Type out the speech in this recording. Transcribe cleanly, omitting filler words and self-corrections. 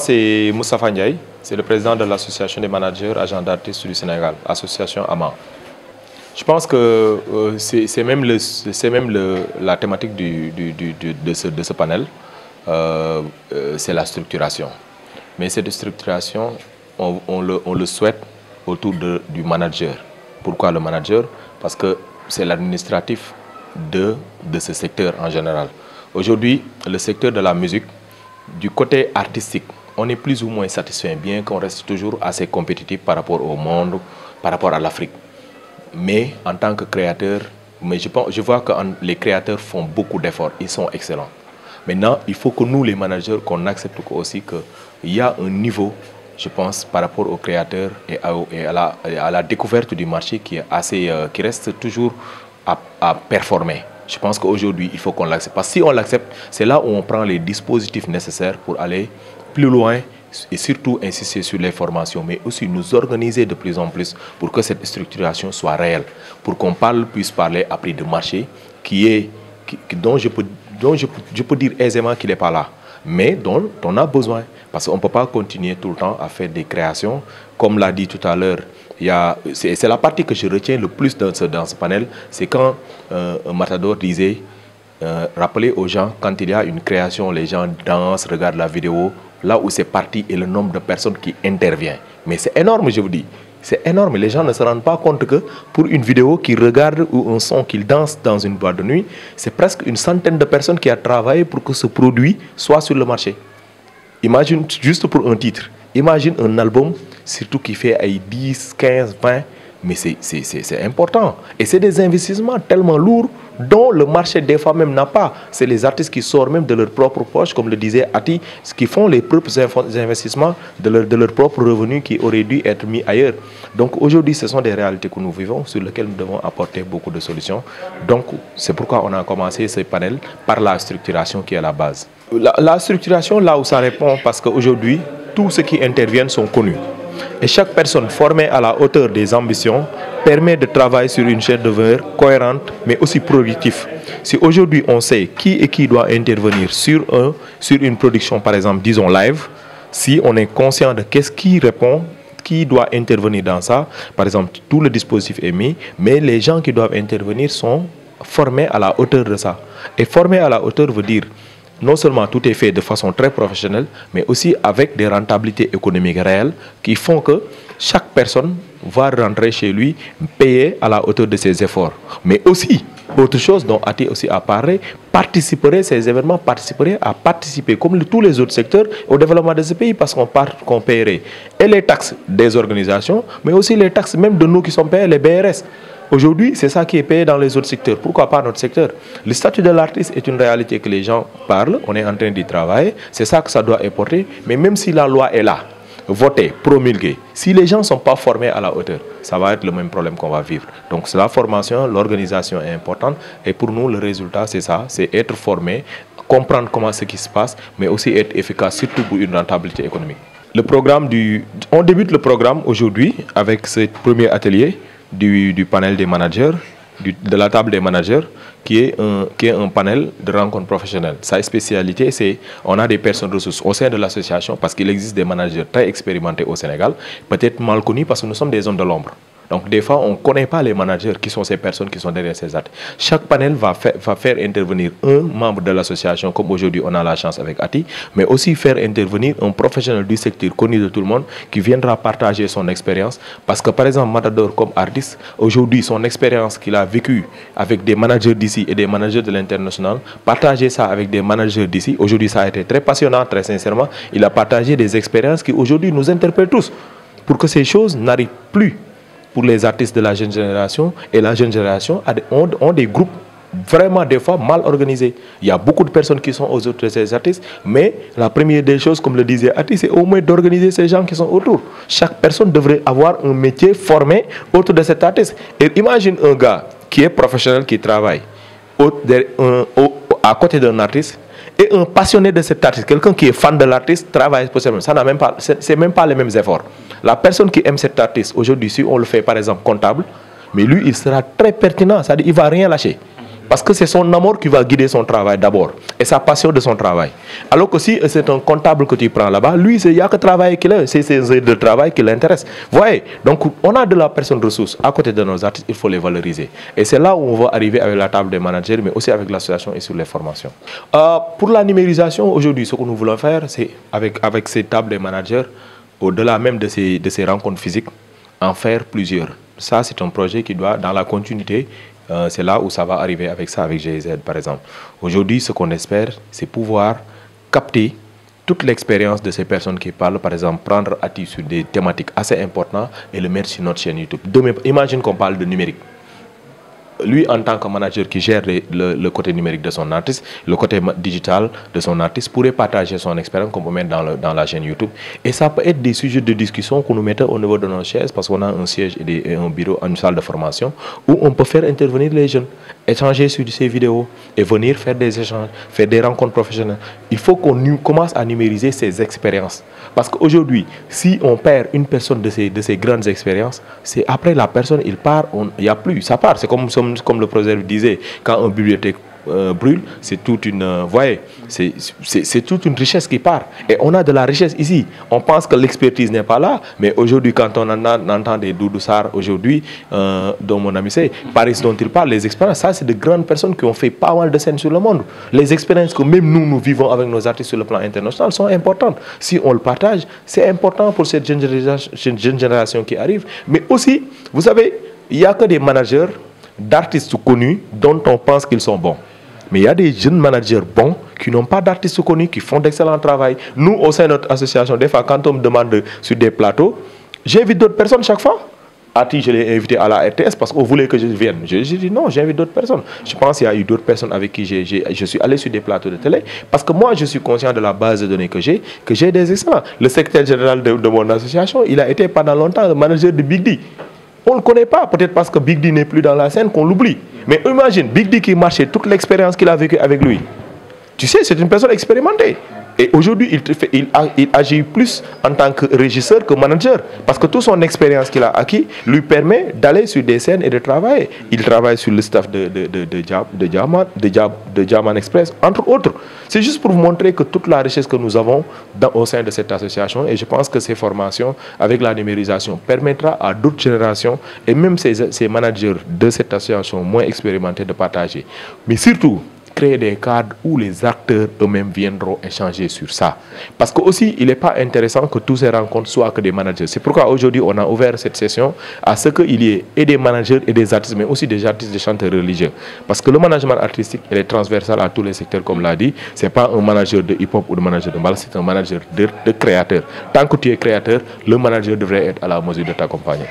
c'est Moustapha Ndiaye, c'est le président de l'association des managers agents d'artistes du Sénégal, association AMA. Je pense que c'est même la thématique de ce panel, c'est la structuration. Mais cette structuration, on le souhaite autour du manager. Pourquoi le manager? Parce que c'est l'administratif de ce secteur en général. Aujourd'hui, le secteur de la musique, du côté artistique, on est plus ou moins satisfait, bien qu'on reste toujours assez compétitif par rapport au monde, par rapport à l'Afrique. Mais en tant que créateur, je vois que les créateurs font beaucoup d'efforts, ils sont excellents. Maintenant, il faut que nous, les managers, qu'on accepte aussi qu'il y a un niveau, je pense, par rapport aux créateurs et à la découverte du marché qui reste toujours à performer. Je pense qu'aujourd'hui, il faut qu'on l'accepte. Parce que si on l'accepte, c'est là où on prend les dispositifs nécessaires pour aller plus loin et surtout insister sur les formations, mais aussi nous organiser de plus en plus pour que cette structuration soit réelle, pour qu'on puisse parler à prix de marché dont je peux dire aisément qu'il n'est pas là, mais dont on a besoin. Parce qu'on ne peut pas continuer tout le temps à faire des créations. Comme l'a dit tout à l'heure, c'est la partie que je retiens le plus dans ce panel, c'est quand Matador disait, rappeler aux gens, quand il y a une création, les gens dansent, regardent la vidéo, là où c'est parti et le nombre de personnes qui interviennent. Mais c'est énorme, je vous dis. C'est énorme. Les gens ne se rendent pas compte que pour une vidéo qu'ils regardent ou un son qu'ils dansent dans une boîte de nuit, c'est presque une centaine de personnes qui ont travaillé pour que ce produit soit sur le marché. Imagine, juste pour un titre, imagine un album, surtout qui fait 10, 15, 20, mais c'est important. Et c'est des investissements tellement lourds dont le marché des fois même n'a pas. C'est les artistes qui sortent même de leur propre poche, comme le disait Ati, qui font les propres investissements de leur propre revenu qui auraient dû être mis ailleurs. Donc aujourd'hui, ce sont des réalités que nous vivons, sur lesquelles nous devons apporter beaucoup de solutions. Donc c'est pourquoi on a commencé ce panel par la structuration qui est la base. La structuration, là où ça répond, parce qu'aujourd'hui, tous ceux qui interviennent sont connus. Et chaque personne formée à la hauteur des ambitions permet de travailler sur une chaîne de valeur cohérente, mais aussi productive. Si aujourd'hui on sait qui doit intervenir sur une production, par exemple, disons live, si on est conscient de qu'est-ce qui répond, qui doit intervenir dans ça, par exemple, tout le dispositif est mis, mais les gens qui doivent intervenir sont formés à la hauteur de ça. Et formés à la hauteur veut dire non seulement tout est fait de façon très professionnelle, mais aussi avec des rentabilités économiques réelles qui font que chaque personne va rentrer chez lui payé à la hauteur de ses efforts. Mais aussi, autre chose dont Ati aussi a parlé, ces événements participeraient à participer, comme tous les autres secteurs, au développement de ce pays, parce qu'on paierait et les taxes des organisations, mais aussi les taxes même de nous qui sommes payés, les BRS. Aujourd'hui, c'est ça qui est payé dans les autres secteurs. Pourquoi pas notre secteur? Le statut de l'artiste est une réalité que les gens parlent. On est en train d'y travailler. C'est ça que ça doit apporter. Mais même si la loi est là, votée, promulguée, si les gens ne sont pas formés à la hauteur, ça va être le même problème qu'on va vivre. Donc la formation, l'organisation est importante. Et pour nous, le résultat, c'est ça. C'est être formé, comprendre comment ce qui se passe, mais aussi être efficace, surtout pour une rentabilité économique. On débute le programme aujourd'hui avec ce premier atelier du panel des managers, de la table des managers, qui est un panel de rencontres professionnelles. Sa spécialité, c'est on a des personnes ressources au sein de l'association, parce qu'il existe des managers très expérimentés au Sénégal, peut-être mal connus parce que nous sommes des zones de l'ombre. Donc des fois, on ne connaît pas les managers qui sont ces personnes qui sont derrière ces actes. Chaque panel va faire intervenir un membre de l'association, comme aujourd'hui on a la chance avec Ati, mais aussi faire intervenir un professionnel du secteur connu de tout le monde qui viendra partager son expérience. Parce que par exemple, Matador comme artiste, aujourd'hui son expérience qu'il a vécue avec des managers d'ici et des managers de l'international, partager ça avec des managers d'ici, aujourd'hui ça a été très passionnant, très sincèrement. Il a partagé des expériences qui aujourd'hui nous interpellent tous pour que ces choses n'arrivent plus pour les artistes de la jeune génération. Et la jeune génération ont des groupes vraiment des fois mal organisés. Il y a beaucoup de personnes qui sont aux autres de ces artistes, mais la première des choses, comme le disait Ati, c'est au moins d'organiser ces gens qui sont autour. Chaque personne devrait avoir un métier formé autour de cet artiste. Et imagine un gars qui est professionnel, qui travaille à côté d'un artiste, et un passionné de cet artiste, quelqu'un qui est fan de l'artiste, travaille possiblement. Ça n'a même pas, c'est même pas les mêmes efforts. La personne qui aime cet artiste, aujourd'hui, si on le fait par exemple comptable, mais lui, il sera très pertinent, c'est-à-dire il ne va rien lâcher. Parce que c'est son amour qui va guider son travail d'abord et sa passion de son travail. Alors que si c'est un comptable que tu prends là-bas, lui, il n'y a que travail qu'il a, c'est ses heures de travail qui l'intéresse. Vous voyez, donc on a de la personne ressource à côté de nos artistes, il faut les valoriser. Et c'est là où on va arriver avec la table des managers, mais aussi avec l'association et sur les formations. Pour la numérisation, aujourd'hui, ce que nous voulons faire, c'est avec ces tables des managers, au-delà même de ces rencontres physiques, en faire plusieurs. Ça, c'est un projet qui doit, dans la continuité, c'est là où ça va arriver avec ça, avec GIZ par exemple. Aujourd'hui, ce qu'on espère, c'est pouvoir capter toute l'expérience de ces personnes qui parlent, par exemple, prendre actif sur des thématiques assez importantes et le mettre sur notre chaîne YouTube. Imagine qu'on parle de numérique. Lui, en tant que manager qui gère le côté numérique de son artiste, le côté digital de son artiste, pourrait partager son expérience qu'on peut mettre dans la chaîne YouTube. Et ça peut être des sujets de discussion que nous mettons au niveau de nos chaises, parce qu'on a un siège et un bureau, une salle de formation, où on peut faire intervenir les jeunes, échanger sur ces vidéos et venir faire des échanges, faire des rencontres professionnelles. Il faut qu'on commence à numériser ces expériences. Parce qu'aujourd'hui, si on perd une personne de ces grandes expériences, c'est après la personne, il part, il n'y a plus, ça part. C'est comme le proverbe disait, quand une bibliothèque brûle, c'est toute une, voyez, c'est toute une richesse qui part. Et on a de la richesse ici. On pense que l'expertise n'est pas là, mais aujourd'hui, quand on entend des Doudou Sarr aujourd'hui, dont mon ami sait, Paris dont il parle, les expériences, ça c'est de grandes personnes qui ont fait pas mal de scènes sur le monde. Les expériences que même nous vivons avec nos artistes sur le plan international sont importantes. Si on le partage, c'est important pour cette jeune génération qui arrive. Mais aussi, vous savez, il n'y a que des managers d'artistes connus dont on pense qu'ils sont bons. Mais il y a des jeunes managers bons qui n'ont pas d'artistes connus, qui font d'excellent travail. Nous, au sein de notre association, des fois, quand on me demande sur des plateaux, j'invite d'autres personnes chaque fois. Ati, je l'ai invité à la RTS parce qu'on voulait que je vienne. Je dis non, j'invite d'autres personnes. Je pense qu'il y a eu d'autres personnes avec qui je suis allé sur des plateaux de télé parce que moi, je suis conscient de la base de données que j'ai des excellents. Le secrétaire général de mon association, il a été pendant longtemps le manager de Big D. On ne le connaît pas, peut-être parce que Big D n'est plus dans la scène qu'on l'oublie. Mais imagine, Big D qui marchait, toute l'expérience qu'il a vécue avec lui. Tu sais, c'est une personne expérimentée. Et aujourd'hui, il agit plus en tant que régisseur que manager. Parce que toute son expérience qu'il a acquis lui permet d'aller sur des scènes et de travailler. Il travaille sur le staff de Jaman Express, entre autres. C'est juste pour vous montrer que toute la richesse que nous avons au sein de cette association, et je pense que ces formations, avec la numérisation, permettra à d'autres générations, et même ces managers de cette association moins expérimentés, de partager. Mais surtout, créer des cadres où les acteurs eux-mêmes viendront échanger sur ça. Parce que aussi, il n'est pas intéressant que tous ces rencontres soient que des managers. C'est pourquoi aujourd'hui, on a ouvert cette session à ce qu'il y ait et des managers et des artistes, mais aussi des artistes, des chanteurs religieux. Parce que le management artistique, il est transversal à tous les secteurs, comme l'a dit. Ce n'est pas un manager de hip-hop ou de manager de mbala, c'est un manager de créateur. Tant que tu es créateur, le manager devrait être à la mesure de t'accompagner.